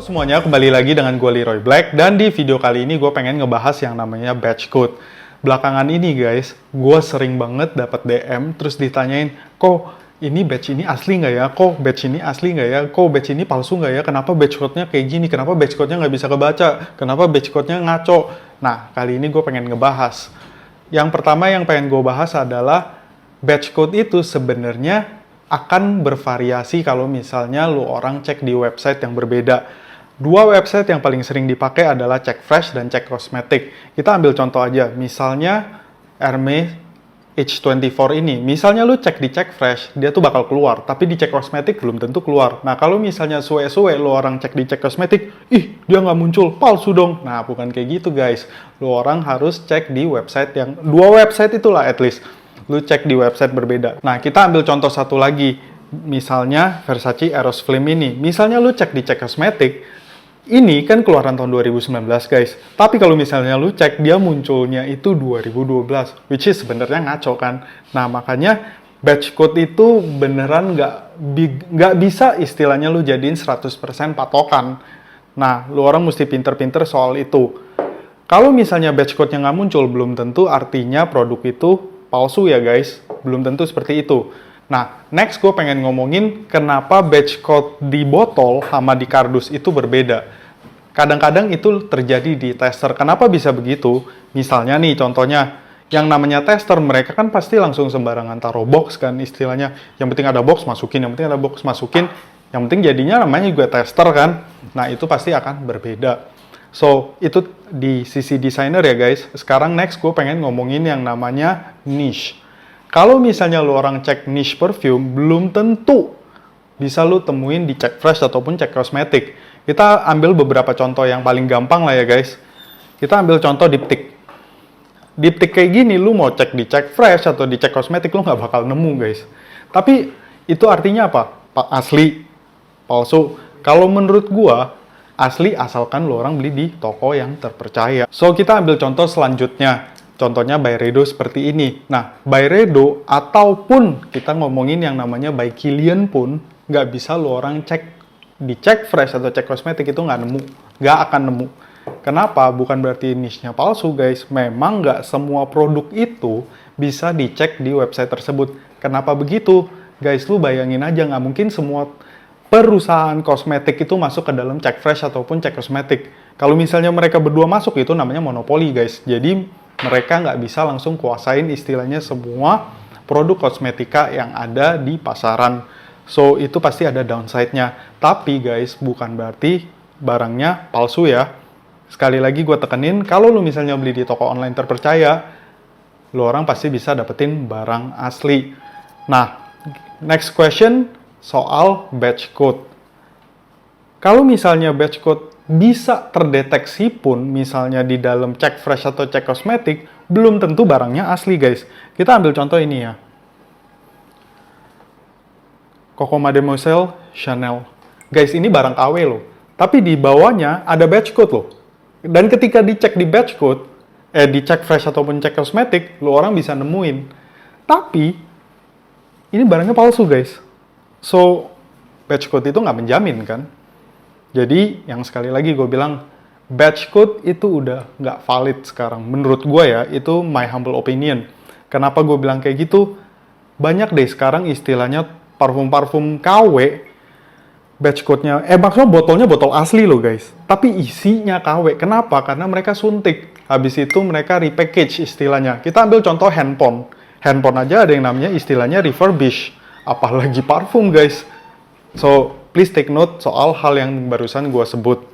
Semuanya, kembali lagi dengan gue Leroy Black, dan di video kali ini gue pengen ngebahas yang namanya batch code. Belakangan ini guys, gue sering banget dapat DM terus ditanyain, kok ini batch ini asli nggak ya? Kok batch ini asli nggak ya? Kok batch ini palsu nggak ya? Kenapa batch code-nya kayak gini? Kenapa batch code-nya nggak bisa kebaca? Kenapa batch code-nya ngaco? Nah, kali ini gue pengen ngebahas. Yang pertama yang pengen gue bahas adalah batch code itu sebenarnya akan bervariasi kalau misalnya lu orang cek di website yang berbeda. Dua website yang paling sering dipakai adalah CheckFresh dan CheckCosmetic. Kita ambil contoh aja, misalnya Hermes H24 ini. Misalnya lu cek di CheckFresh, dia tuh bakal keluar, tapi di CheckCosmetic belum tentu keluar. Nah, kalau misalnya suwe-suwe lu orang cek di CheckCosmetic, ih, dia nggak muncul, palsu dong. Nah, bukan kayak gitu guys. Lu orang harus cek di website yang, dua website itulah at least. Lu cek di website berbeda. Nah, kita ambil contoh satu lagi. Misalnya Versace Eros Flame ini. Misalnya lu cek di CheckCosmetic, ini kan keluaran tahun 2019 guys. Tapi kalau misalnya lu cek, dia munculnya itu 2012. Which is sebenarnya ngaco kan. Nah, makanya batch code itu beneran nggak bisa istilahnya lu jadiin 100% patokan. Nah, lu orang mesti pinter-pinter soal itu. Kalau misalnya batch code-nya nggak muncul, belum tentu artinya produk itu palsu ya guys. Belum tentu seperti itu. Nah, next gue pengen ngomongin kenapa batch code di botol sama di kardus itu berbeda. Kadang-kadang itu terjadi di tester. Kenapa bisa begitu? Misalnya nih contohnya, yang namanya tester mereka kan pasti langsung sembarangan taruh box kan istilahnya. Yang penting ada box masukin, yang penting ada box masukin. Yang penting jadinya namanya juga tester kan. Nah, itu pasti akan berbeda. So, itu di sisi desainer ya guys. Sekarang next gue pengen ngomongin yang namanya niche. Kalau misalnya lu orang cek niche perfume, belum tentu bisa lu temuin di CheckFresh ataupun CheckCosmetic. Kita ambil beberapa contoh yang paling gampang lah ya guys. Kita ambil contoh diptyque. Diptyque kayak gini, lu mau cek di CheckFresh atau di CheckCosmetic, lu nggak bakal nemu guys. Tapi itu artinya apa? Asli, palsu. Kalau menurut gua, asli asalkan lu orang beli di toko yang terpercaya. So, kita ambil contoh selanjutnya. Contohnya Byredo seperti ini. Nah, Byredo ataupun kita ngomongin yang namanya By Kilian pun nggak bisa lu orang cek di CheckFresh atau CheckCosmetic itu nggak nemu. Nggak akan nemu. Kenapa? Bukan berarti niche-nya palsu guys. Memang nggak semua produk itu bisa dicek di website tersebut. Kenapa begitu? Guys, lu bayangin aja, nggak mungkin semua perusahaan kosmetik itu masuk ke dalam CheckFresh ataupun CheckCosmetic. Kalau misalnya mereka berdua masuk, itu namanya monopoli guys. Jadi mereka nggak bisa langsung kuasain istilahnya semua produk kosmetika yang ada di pasaran. So, itu pasti ada downside-nya. Tapi guys, bukan berarti barangnya palsu ya. Sekali lagi gue tekenin, kalau lu misalnya beli di toko online terpercaya, lu orang pasti bisa dapetin barang asli. Nah, next question soal batch code. Kalau misalnya batch code bisa terdeteksi pun, misalnya di dalam CheckFresh atau CheckCosmetic, belum tentu barangnya asli guys. Kita ambil contoh ini ya. Coco Mademoiselle Chanel. Guys, ini barang KW loh. Tapi di bawahnya ada batch code loh. Dan ketika dicek di batch code, di CheckFresh ataupun CheckCosmetic, lo orang bisa nemuin. Tapi, ini barangnya palsu guys. So, batch code itu nggak menjamin kan. Jadi, yang sekali lagi gue bilang, batch code itu udah nggak valid sekarang. Menurut gue ya, itu my humble opinion. Kenapa gue bilang kayak gitu? Banyak deh sekarang istilahnya parfum-parfum KW, batch code-nya, maksudnya botolnya botol asli loh guys. Tapi isinya KW. Kenapa? Karena mereka suntik. Habis itu mereka repackage istilahnya. Kita ambil contoh handphone. Handphone aja ada yang namanya istilahnya refurbish. Apalagi parfum guys. So, please take note soal hal yang barusan gue sebut.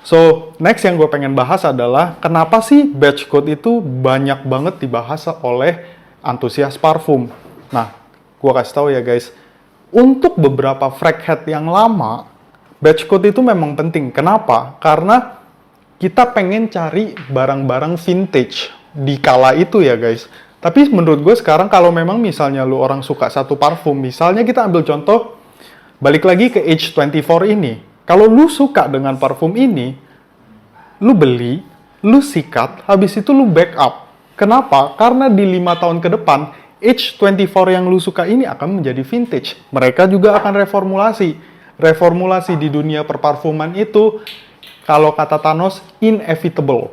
So, next yang gue pengen bahas adalah kenapa sih batch code itu banyak banget dibahas oleh antusias parfum. Nah, gue kasih tahu ya guys. Untuk beberapa fragrance yang lama, batch code itu memang penting. Kenapa? Karena kita pengen cari barang-barang vintage di kala itu ya guys. Tapi menurut gue sekarang kalau memang misalnya lu orang suka satu parfum, misalnya kita ambil contoh, balik lagi ke H24 ini. Kalau lu suka dengan parfum ini, lu beli, lu sikat, habis itu lu backup. Kenapa? Karena di 5 tahun ke depan, H24 yang lu suka ini akan menjadi vintage. Mereka juga akan reformulasi. reformulasi di dunia perparfuman itu, kalau kata Thanos, inevitable.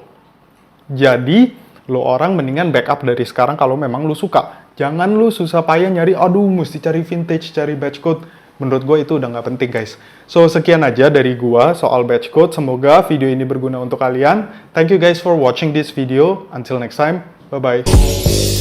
Jadi, lo orang mendingan backup dari sekarang kalau memang lo suka. Jangan lo susah payah nyari, aduh mesti cari vintage, cari batch code. Menurut gue itu udah nggak penting, guys. So, sekian aja dari gue soal batch code. Semoga video ini berguna untuk kalian. Thank you guys for watching this video. Until next time, bye-bye.